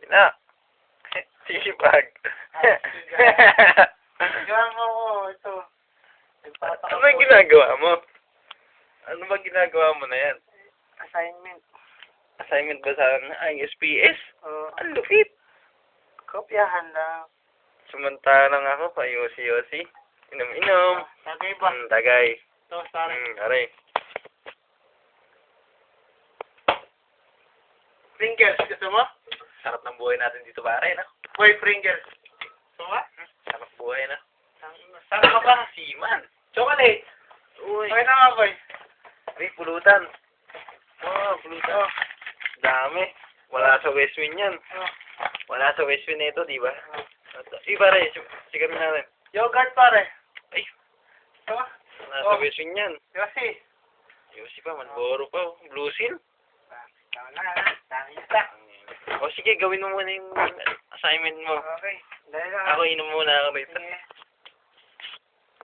Ina. Sisipag. Gawa mo ko, ito. Ano ba ginagawa mo? Ano ba ginagawa mo na yan? Assignment. Assignment ba sa ISPS? Oo. Ang lupit. Kopyahan lang. Samantalang ako pa yosi-yosi. Inom-inom. Tagay ba? Tagay. Ito, sorry. Aray. Pringles, gusto mo? Sarap ng buhay natin dito pare, no? Boy, Pringles. Gusto mo? Sarap buhay, no? Saan ka ba? Siman. Chocolate. Uy. Okay na nga, boy. Ay, pulutan. Pulutan. Oh. Dami. Wala sa West Wind yan. Oh. Wala sa West Wind ito, di ba? Pare, sigarin natin. Yogurt, pare. Ay, Ito. wala sa West Wind yan. Yosi. Yosi pa, Malboro pa. Blue Seal. Tama na. Dami isa. O sige, gawin mo muna yung assignment mo. Okay. Dahil lang. Ako inom muna ako rito. Sige.